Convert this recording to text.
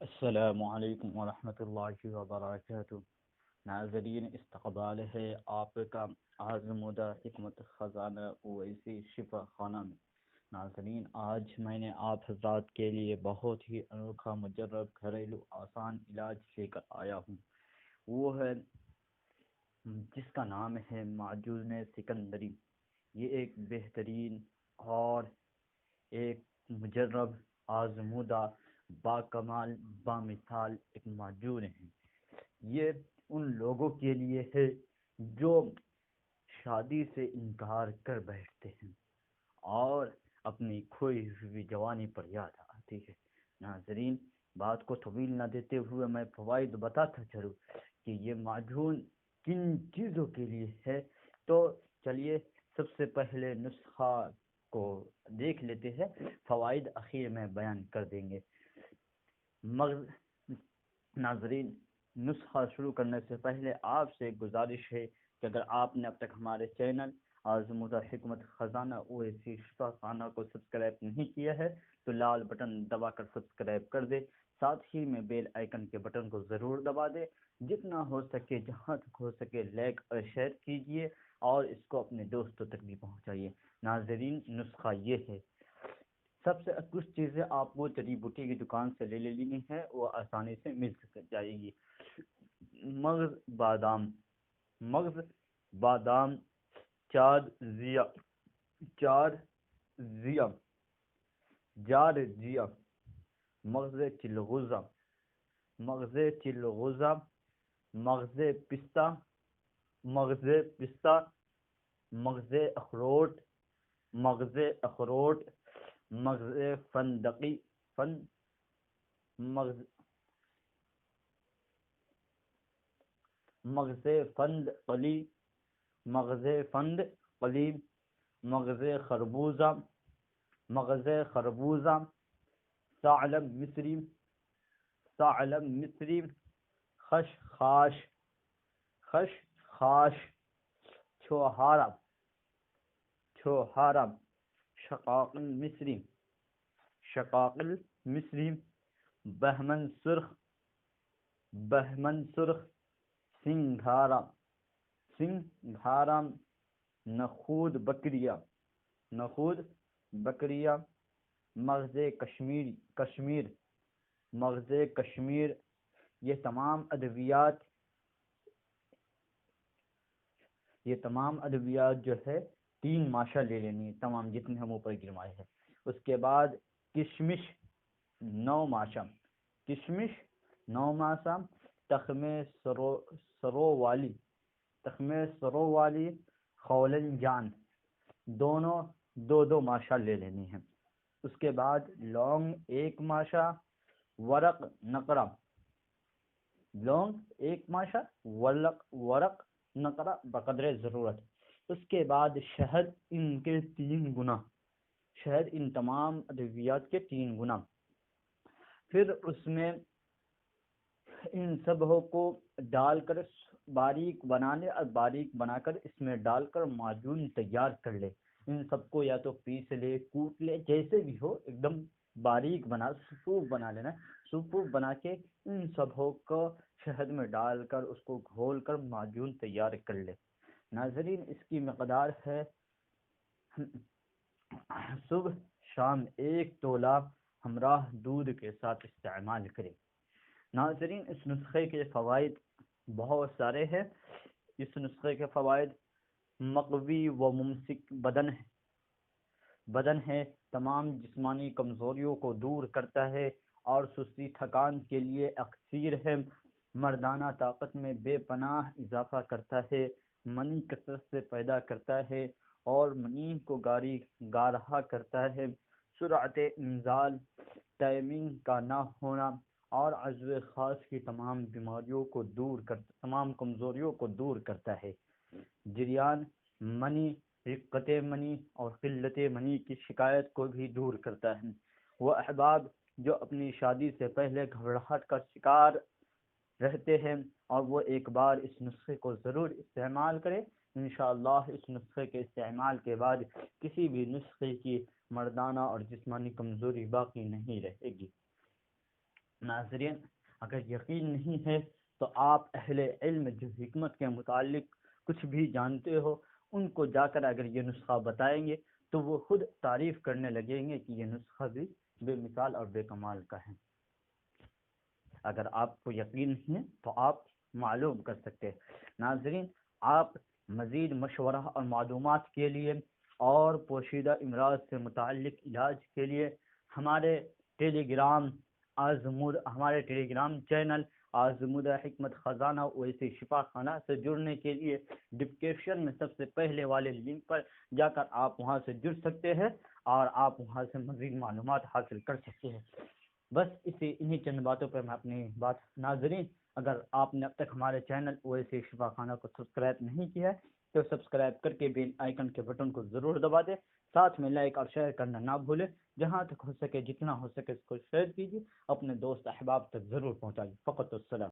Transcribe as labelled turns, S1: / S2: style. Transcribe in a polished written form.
S1: السلام علیکم ورحمۃ اللہ وبرکاتہ۔ ناظرین، استقبال ہے آپ کا آزمودہ حکمت خزانہ اویسی شفا خانہ میں۔ ناظرین، آج میں نے آپ حضرات کے لیے بہت ہی انوکھا مجرب گھریلو آسان علاج لے کر آیا ہوں۔ وہ ہے جس کا نام ہے معجون سکندری۔ یہ ایک بہترین اور ایک مجرب، آزمودہ، با کمال، با مثال ایک معجون ہے۔ یہ ان لوگوں کے لیے ہے جو شادی سے انکار کر بیٹھتے ہیں اور اپنی کھوئی ہوئی جوانی پر یاد آتی ہے۔ ناظرین، بات کو طویل نہ دیتے ہوئے میں فوائد بتاتا چلوں کہ یہ معجون کن چیزوں کے لیے ہے۔ تو چلیے سب سے پہلے نسخہ کو دیکھ لیتے ہیں، فوائد اخیر میں بیان کر دیں گے۔ مغز ناظرین، نسخہ شروع کرنے سے پہلے آپ سے گزارش ہے کہ اگر آپ نے اب تک ہمارے چینل آزمودہ حکمت خزانہ اویسی شفا خانہ کو سبسکرائب نہیں کیا ہے تو لال بٹن دبا کر سبسکرائب کر دے، ساتھ ہی میں بیل آئیکن کے بٹن کو ضرور دبا دے۔ جتنا ہو سکے، جہاں تک ہو سکے، لائک اور شیئر کیجئے اور اس کو اپنے دوستوں تک بھی پہنچائیے۔ ناظرین، نسخہ یہ ہے، سب سے کچھ چیزیں آپ کو جڑی بوٹی کی دکان سے لے لینی ہے، وہ آسانی سے مل جائے گی۔ مغز بادام، مغز بادام، چار زیا، چار زیا، جار جیا، مغز چلغوزہ، مغز چلغوزہ، مغز پستہ، مغز پستہ، مغز اخروٹ، مغز اخروٹ، مغز فندقی، مغز مغز فند قلی، مغز فند قلی، مغز خربوزہ، مغز خربوزہ، ثعلب مصری، ثعلب مصری، خشخاش، خشخاش، چھوہارا، چھوہارا، شقاقل مصری، شقاقل مصری، بہمن سرخ، بہمن سرخ، سنگھارا، سنگھارا، نخود بکریا، نخود بکریا، مغز کشمیر، کشمیر، مغز کشمیر۔ یہ تمام ادویات جو ہے 3 ماشا لے لینی ہے، تمام جتنے ہم اوپر گرمائے ہیں۔ اس کے بعد کشمش 9 ماشا، کشمش 9 ماشا، تخم سرو والی، تخم سرو والی، خولن جان، دونوں 2 ماشا لے لینی ہے۔ اس کے بعد لونگ 1 ماشا، ورق نقرہ، لونگ 1 ماشا، ورق نقرہ بقدر ضرورت۔ اس کے بعد شہد ان کے 3 گنا، شہد ان تمام ادویات کے 3 گنا۔ پھر اس میں ان سب کو ڈال کر باریک بنا لے، اور باریک بنا کر اس میں ڈال کر معجون تیار کر لے۔ ان سب کو یا تو پیس لے، کوٹ لے، جیسے بھی ہو، ایک دم باریک بنا، سوپ بنا لینا۔ سوپ بنا کے ان سب کو شہد میں ڈال کر اس کو گھول کر معجون تیار کر لے۔ ناظرین، اس کی مقدار ہے صبح شام 1 تولہ ہمراہ دودھ کے ساتھ استعمال کرے۔ ناظرین، اس نسخے کے فوائد بہت سارے ہیں۔ اس نسخے کے فوائد: مقوی و ممسک بدن ہے، تمام جسمانی کمزوریوں کو دور کرتا ہے اور سستی تھکان کے لیے اکسیر ہے، مردانہ طاقت میں بے پناہ اضافہ کرتا ہے، منی کثرت سے پیدا کرتا ہے اور منی کو گارہا کرتا ہے، سرعت انزال، ٹائمنگ کا نہ ہونا اور عضو خاص کی تمام بیماریوں کو تمام کمزوریوں کو دور کرتا ہے، جریان منی، رقت منی اور قلت منی کی شکایت کو بھی دور کرتا ہے۔ وہ احباب جو اپنی شادی سے پہلے گھبراہٹ کا شکار رہتے ہیں اور وہ ایک بار اس نسخے کو ضرور استعمال کریں، انشاءاللہ اس نسخے کے استعمال کے بعد کسی بھی نسخے کی مردانہ اور جسمانی کمزوری باقی نہیں رہے گی۔ ناظرین، اگر یقین نہیں ہے تو آپ اہل علم جو حکمت کے متعلق کچھ بھی جانتے ہو ان کو جا کر اگر یہ نسخہ بتائیں گے تو وہ خود تعریف کرنے لگیں گے کہ یہ نسخہ بھی بے مثال اور بے کمال کا ہے۔ اگر آپ کو یقین نہیں ہے تو آپ معلوم کر سکتے ہیں۔ ناظرین، آپ مزید مشورہ اور معلومات کے لیے اور پوشیدہ امراض سے متعلق علاج کے لیے ہمارے ہمارے ٹیلی گرام چینل آزمودہ حکمت خزانہ اویسی شفا خانہ سے جڑنے کے لیے ڈسکرپشن میں سب سے پہلے والے لنک پر جا کر آپ وہاں سے جڑ سکتے ہیں اور آپ وہاں سے مزید معلومات حاصل کر سکتے ہیں۔ بس انہی چند باتوں پر میں اپنی بات۔ ناظرین، اگر آپ نے اب تک ہمارے چینل اویسی شفا خانہ کو سبسکرائب نہیں کیا ہے تو سبسکرائب کر کے بیل آئیکن کے بٹن کو ضرور دبا دیں، ساتھ میں لائک اور شیئر کرنا نہ بھولیں۔ جہاں تک ہو سکے، جتنا ہو سکے اس کو شیئر کیجیے، اپنے دوست احباب تک ضرور پہنچائیے۔ فقط السلام۔